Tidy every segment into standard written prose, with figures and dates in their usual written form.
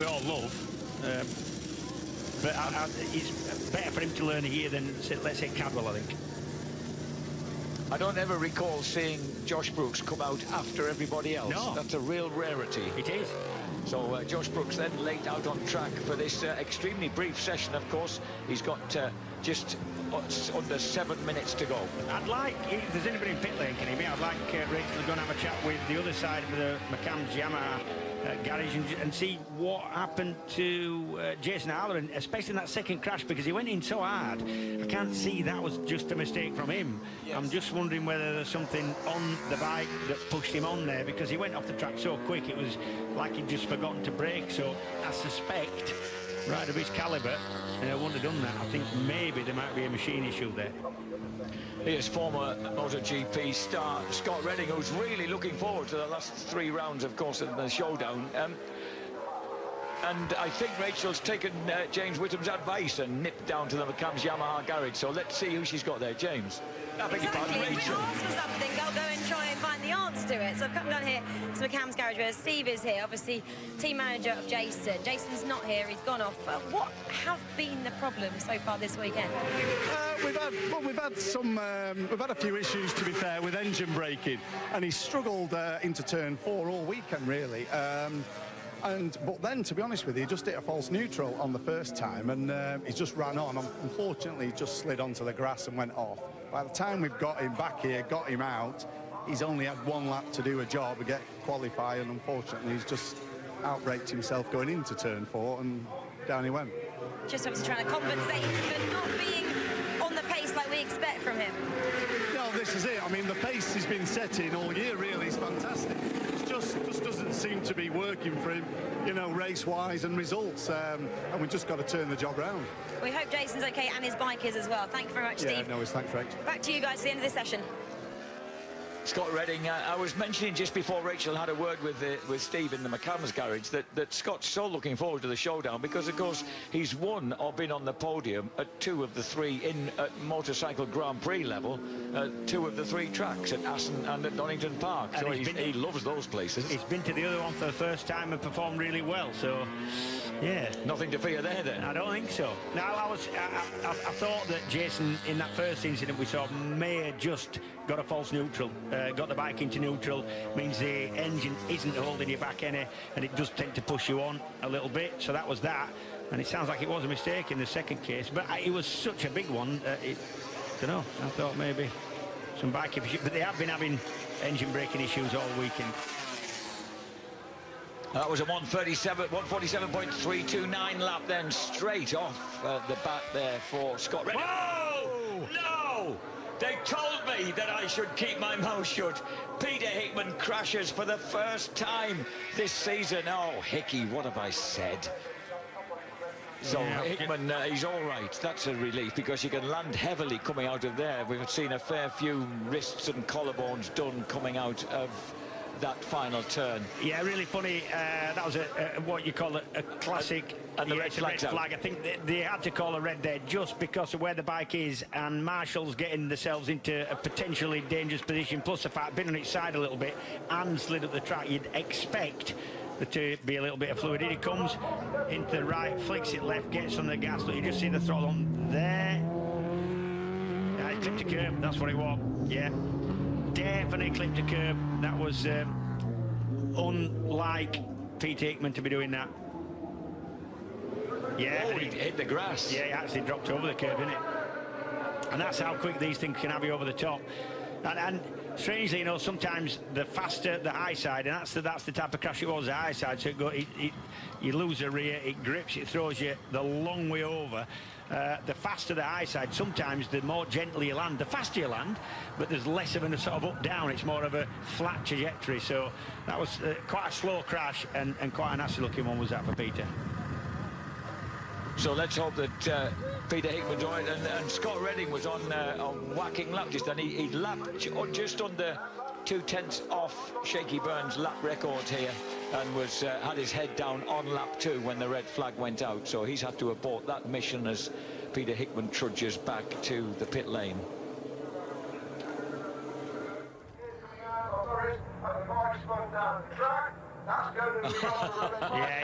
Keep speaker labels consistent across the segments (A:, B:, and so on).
A: we all love. But it's better for him to learn here than, let's say, Cadwell, I think.
B: I don't ever recall seeing Josh Brooks come out after everybody else.
A: No.
B: That's a real rarity.
A: It is.
B: So Josh Brooks then laid out on track for this extremely brief session, of course. He's got just under 7 minutes to go.
A: I'd like, if there's anybody in pit lane, can he be? I'd like Rachel to go and have a chat with the other side of the McCann's Yamaha garage and see what happened to Jason Harler, and especially in that second crash, because he went in so hard. I can't see that was just a mistake from him. Yes. I'm just wondering whether there's something on the bike that pushed him on there, because he went off the track so quick, it was like he'd just forgotten to brake. So I suspect, right of his calibre, wouldn't have done that. I think maybe there might be a machine issue there.
B: Here's former MotoGP star Scott Redding, who's really looking forward to the last 3 rounds, of course, in the showdown. And I think Rachel's taken James Whittam's advice and nipped down to the McCann's Yamaha garage. So let's see who she's got there. James.
C: Exactly. If we ask for something, they'll go and try and find the answer to it. So I've come down here to McCann's garage where Steve is here, obviously team manager of Jason. Jason's not here, he's gone off. What have been the problems so far this weekend?
D: We've had a few issues, to be fair, with engine braking, and he struggled into turn 4 all weekend, really. But then, to be honest with you, he just hit a false neutral on the first time, and he just ran on. Unfortunately, he just slid onto the grass and went off. By the time we've got him back here, got him out, he's only had 1 lap to do a job and get qualify, and unfortunately, he's just outbraked himself going into turn 4, and down he went.
C: Just obviously trying to compensate for not being on the pace like we expect from him.
D: No, this is it. I mean, the pace he's been setting all year, really, is fantastic. It just doesn't seem to be working for him, you know, race-wise and results. And we've just got to turn the job round.
C: We hope Jason's okay and his bike is as well. Thank you very much, Steve.
D: Yeah, no worries. Thanks, Rach.
C: Back to you guys at the end of this session.
B: Scott Redding, I was mentioning just before Rachel had a word with Steve in the McCann's garage that Scott's so looking forward to the showdown because, of course, he's won or been on the podium at 2 of the 3 at motorcycle Grand Prix level, 2 of the 3 tracks at Assen and at Donington Park. And so he loves those places.
A: He's been to the other one for the first time and performed really well, so yeah.
B: Nothing to fear there, then?
A: I don't think so. Now, I thought that Jason, in that first incident we saw, may have just got a false neutral, got the bike into neutral, means the engine isn't holding you back any, and it does tend to push you on a little bit, so that was that. And it sounds like it was a mistake in the second case, but it was such a big one, I don't know, I thought maybe some bike issues, but they have been having engine braking issues all weekend.
B: That was a 147.329 lap then, straight off the back there for Scott Redding.
A: Whoa!
B: No! They told me that I should keep my mouth shut. Peter Hickman crashes for the first time this season. Oh, Hickey, what have I said? So yeah, Hickman, he's all right. That's a relief because you can land heavily coming out of there. We've seen a fair few wrists and collarbones done coming out of that final turn.
A: Yeah, really funny. That was what you call a classic.
B: And the red flag.
A: I think they had to call a red there just because of where the bike is, and Marshall's getting themselves into a potentially dangerous position, plus the fact been on its side a little bit and slid up the track. You'd expect there to be a little bit of fluid. Here he comes into the right, flicks it left, gets on the gas. Look, you just see the throttle on there. Yeah, he clipped a curb, that's what it was. Yeah, definitely clipped a curb. That was unlike Pete Hickman to be doing that. Yeah,
B: oh, he hit the grass.
A: Yeah, he actually dropped over the curb, didn't it? And that's how quick these things can have you over the top. And strangely, you know, sometimes the faster the high side, and that's the type of crash it was, the high side. So you lose the rear, it grips, it throws you the long way over. The faster the high side, sometimes the more gently you land, the faster you land, but there's less of a sort of up-down. It's more of a flat trajectory. So that was quite a slow crash, and quite a nasty-looking one was that for Peter.
B: So let's hope that Peter Hickman's on it, and Scott Redding was on whacking lap just then. He lapped just under 2/10 off Shaky Burns' lap record here, and was had his head down on lap 2 when the red flag went out. So he's had to abort that mission as Peter Hickman trudges back to the pit lane.
A: Yeah,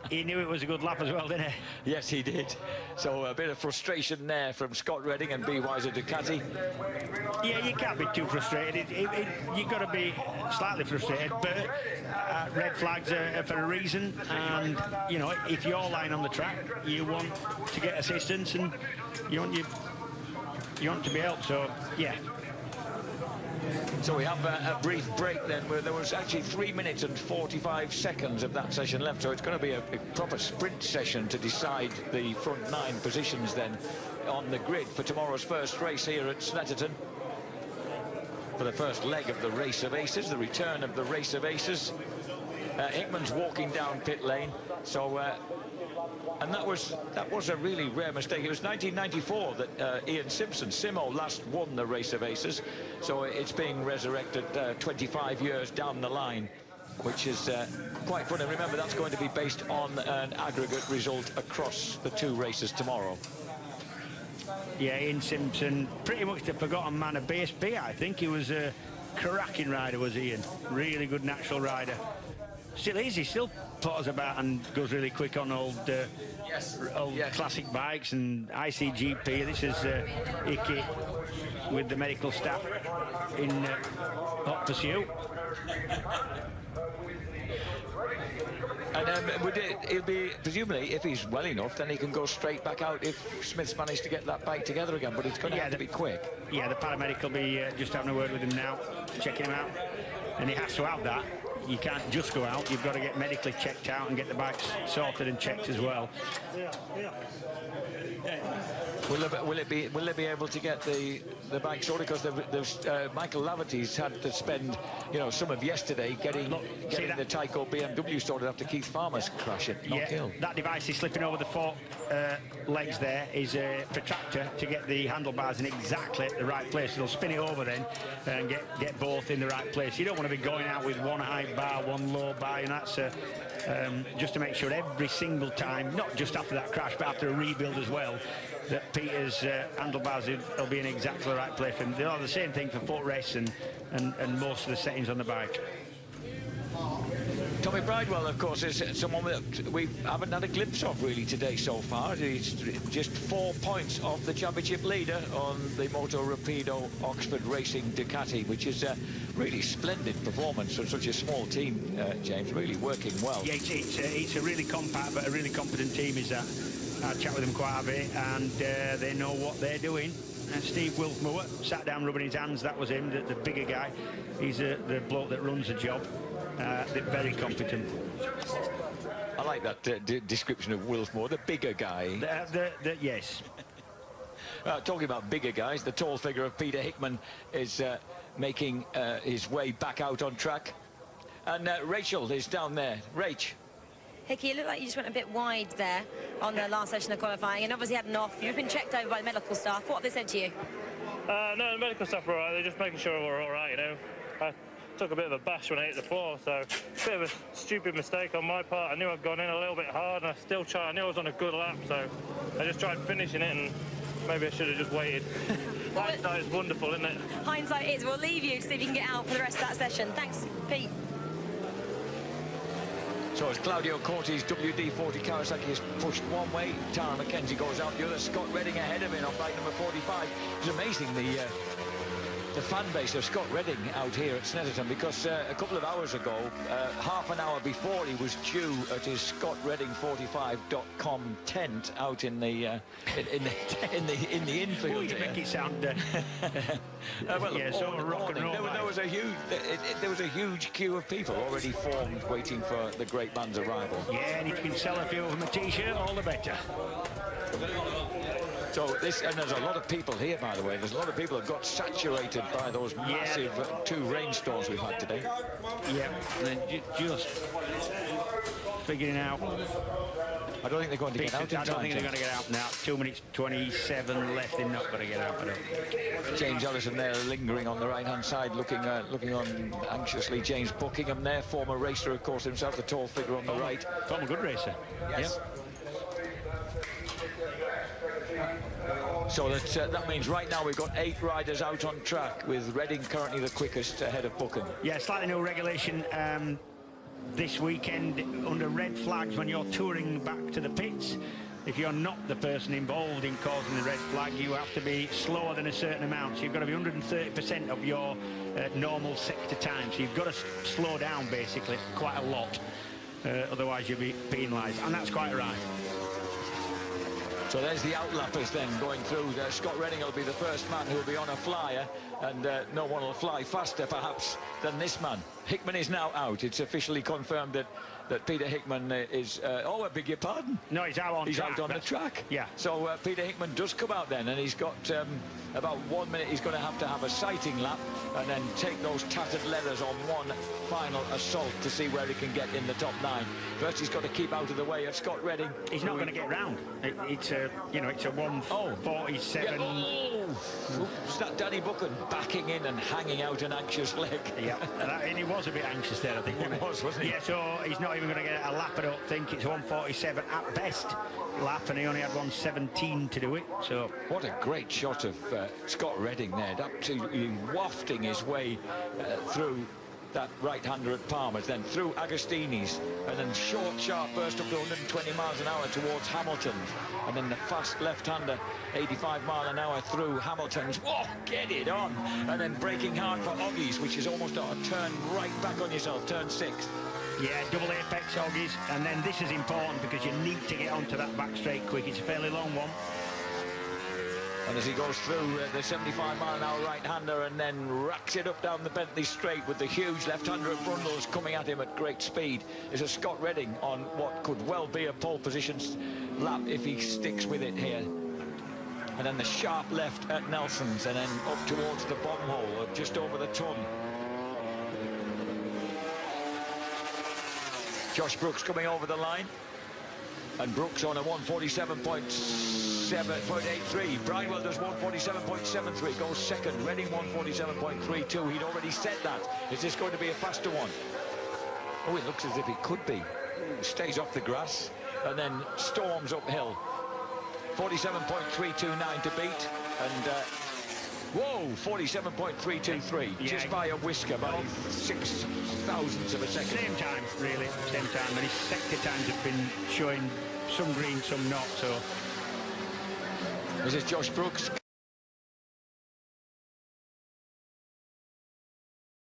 A: he knew it was a good lap as well, didn't he?
B: Yes, he did. So a bit of frustration there from Scott Redding and B. Wiser Ducati.
A: Yeah, you can't be too frustrated. You've got to be slightly frustrated, but red flags are for a reason. And, you know, if you're lying on the track, you want to get assistance and you want to be helped. So, yeah.
B: So we have a brief break then, where there was actually 3 minutes and 45 seconds of that session left. So it's going to be a proper sprint session to decide the front 9 positions then on the grid for tomorrow's first race here at Snetterton. For the first leg of the Race of Aces, the return of the Race of Aces. Hickman's walking down pit lane. So, and that was a really rare mistake. It was 1994 that Ian Simpson, Simo, last won the Race of Aces. So it's being resurrected 25 years down the line, which is quite fun. And remember, that's going to be based on an aggregate result across the 2 races tomorrow.
A: Yeah, Ian Simpson, pretty much the forgotten man of BSB, I think. He was a cracking rider, was Ian. Really good natural rider. Still is, he still potters about and goes really quick on old classic bikes and ICGP. This is Icky with the medical staff in hot pursuit.
B: And he'll be, presumably, if he's well enough, then he can go straight back out if Smith's managed to get that bike together again, but it's going to have to be quick.
A: Yeah, the paramedic will be just having a word with him now, checking him out. And he has to have that. You can't just go out, you've got to get medically checked out and get the bikes sorted and checked as well.
B: Will they be able to get the bike sorted? Because Michael Laverty's had to spend, you know, some of yesterday getting the Tyco BMW sorted after Keith Farmer's crash at Knock Hill.
A: That device is slipping over the 4 legs there is a protractor to get the handlebars in exactly the right place. They'll spin it over then and get both in the right place. You don't want to be going out with one high bar, one low bar, and that's just to make sure every single time, not just after that crash, but after a rebuild as well, that Peter's handlebars will be in exactly the right place. And they'll have the same thing for footrest and most of the settings on the bike.
B: Tommy Bridewell, of course, is someone that we haven't had a glimpse of really today so far. He's just 4 points off the championship leader on the Moto Rapido Oxford Racing Ducati, which is a really splendid performance for such a small team, James, really working well.
A: Yeah, it's a really compact but a really competent team, is that. I chat with them quite a bit, and they know what they're doing. And Steve Wilfmoor sat down rubbing his hands. That was him, the bigger guy. He's the bloke that runs the job. They're very competent.
B: I like that description of Wilfmoor, the bigger guy.
A: Yes.
B: Talking about bigger guys, the tall figure of Peter Hickman is making his way back out on track. And Rachel is down there. Rach.
C: Hickey, it looked like you just went a bit wide there on the last session of qualifying, and obviously had an off. You've been checked over by the medical staff. What have they said to you?
E: No, the medical staff were all right. They're just making sure we're all right, you know. I took a bit of a bash when I hit the floor, so a bit of a stupid mistake on my part. I knew I'd gone in a little bit hard, and I still tried. I knew I was on a good lap, so I just tried finishing it, and maybe I should have just waited. Hindsight is wonderful, isn't it?
C: Hindsight is. We'll leave you, see if you can get out for the rest of that session. Thanks, Pete.
B: So as Claudio Corti's WD-40 Kawasaki is pushed one way, Tara McKenzie goes out the other. Scott Redding ahead of him on bike number 45. It's amazing the fan base of Scott Redding out here at Snetterton, because a couple of hours ago, half an hour before he was due at his scottredding45.com tent out in the infield.
A: Oh, you make it sound
B: well,
A: yeah, sort of rock and roll.
B: There was a huge queue of people already formed waiting for the great man's arrival.
A: Yeah, and if you can sell a few of them a t-shirt, all the better.
B: So and there's a lot of people here, by the way. There's a lot of people who got saturated by those massive 2 rainstorms we've had today.
A: Yeah, and then just figuring out.
B: I don't think they're going to get out in time.
A: I don't think they're going to get out now. 2 minutes 27 left. They're not going to get out. I don't think.
B: James Ellison there lingering on the right-hand side, looking on anxiously. James Buckingham there, former racer, of course, himself, the tall figure on the right.
A: Former good racer.
B: Yes. Yep. So that means right now we've got 8 riders out on track, with Redding currently the quickest ahead of Buchan.
A: Yeah, slightly new regulation. this weekend under red flags when you're touring back to the pits. If you're not the person involved in causing the red flag, you have to be slower than a certain amount. So you've got to be 130% of your normal sector time. So you've got to slow down basically quite a lot. Otherwise you'll be penalised, and that's quite right.
B: So there's the outlappers then going through. Scott Redding will be the first man who will be on a flyer, and no one will fly faster perhaps than this man. Hickman is now out. It's officially confirmed that Peter Hickman is... oh, I beg your pardon.
A: No, he's out on
B: he's
A: track.
B: He's out on the track.
A: Yeah.
B: So Peter Hickman does come out then, and he's got about 1 minute. He's going to have a sighting lap and then take those tattered leathers on one final assault to see where he can get in the top 9. First, he's got to keep out of the way of Scott Redding.
A: He's not going to get round. It's a 1:47.
B: It's that Danny Buchan backing in and hanging out an anxious leg.
A: Yeah, and he was a bit anxious there, I think.
B: Wasn't he?
A: Yeah, so he's not even going to get a lap, I don't think. It's 1:47 at best lap, and he only had 1:17 to do it. So
B: what a great shot of Scott Redding there, absolutely wafting his way through that right-hander at Palmer's, then through Agostini's, and then short, sharp burst up to 120 miles an hour towards Hamilton's, and then the fast left-hander, 85 mile an hour through Hamilton's. Whoa, get it on! And then braking hard for Oggies, which is almost a turn right back on yourself, turn 6.
A: Yeah, double apex Oggies, and then this is important because you need to get onto that back straight quick. It's a fairly long one.
B: And as he goes through the 75 mile an hour right-hander and then racks it up down the Bentley straight with the huge left-hander of Brundle's coming at him at great speed, is a Scott Redding on what could well be a pole position lap if he sticks with it here. And then the sharp left at Nelson's, and then up towards the bomb hole, just over the ton. Josh Brooks coming over the line, and Brooks on a 1:47.83. Bridewell does 1:47.73, goes second. Redding 1:47.32. He'd already set that. Is this going to be a faster one? Oh, it looks as if it could be. Stays off the grass and then storms uphill. 47.329 to beat, and whoa, 47.323, just by a whisker, by 0.006 of a second.
A: Same time, really, same time. But his sector times have been showing some green, some not. So
B: this is Josh Brooks.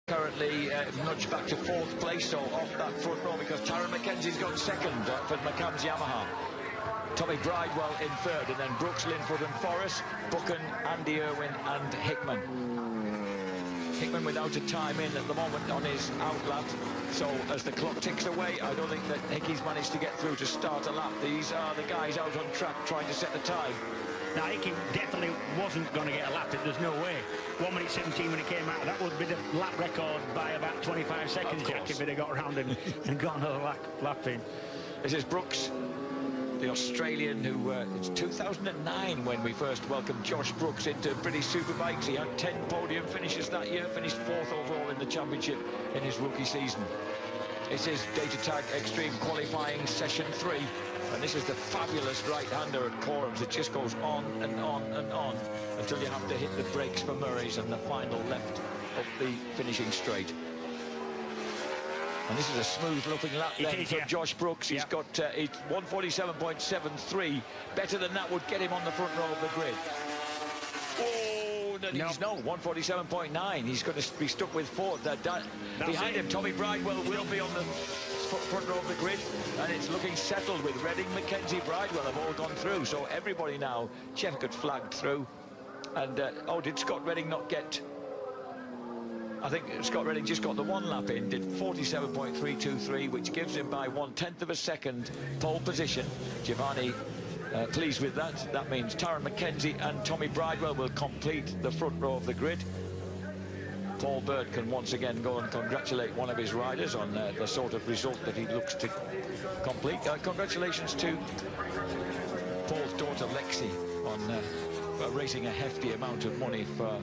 B: Currently nudged back to 4th place, so off that front row, because Taron McKenzie's got second for McCann's Yamaha. Tommy Bridewell in 3rd, and then Brooks, Linford and Forrest, Buchan, Andy Irwin and Hickman. Hickman without a time in at the moment on his outlap, so as the clock ticks away, I don't think that Hickey's managed to get through to start a lap. These are the guys out on track trying to set the time.
A: now Hickey definitely wasn't going to get a lap. There's no way. 1:17 when he came out. That would be the lap record by about 25 seconds, Jack, if he'd have got around and got another lap in.
B: This is Brooks, the Australian who, it's 2009 when we first welcomed Josh Brooks into British Superbikes. He had 10 podium finishes that year, finished 4th overall in the championship in his rookie season. This is Data Tag Extreme Qualifying Session 3, and this is the fabulous right-hander at Corum's. It just goes on and on and on until you have to hit the brakes for Murray's and the final left up the finishing straight. And this is a smooth-looking lap then for Josh Brooks. He's got 1:47.73. Better than that would get him on the front row of the grid. Oh, he's no 1:47.9. He's going to be stuck with 4th. Behind him, Tommy Bridewell will be on the front row of the grid, and it's looking settled with Redding, McKenzie, Bridewell have all gone through. So everybody now, Chefcourt flagged through. And oh, did Scott Redding not get? I think Scott Redding just got the 1 lap in, did 47.323, which gives him by 1/10 of a second pole position. Giovanni pleased with that. That means Taron McKenzie and Tommy Bridewell will complete the front row of the grid. Paul Bird can once again go and congratulate one of his riders on the sort of result that he looks to complete. Congratulations to Paul's daughter Lexi on raising a hefty amount of money for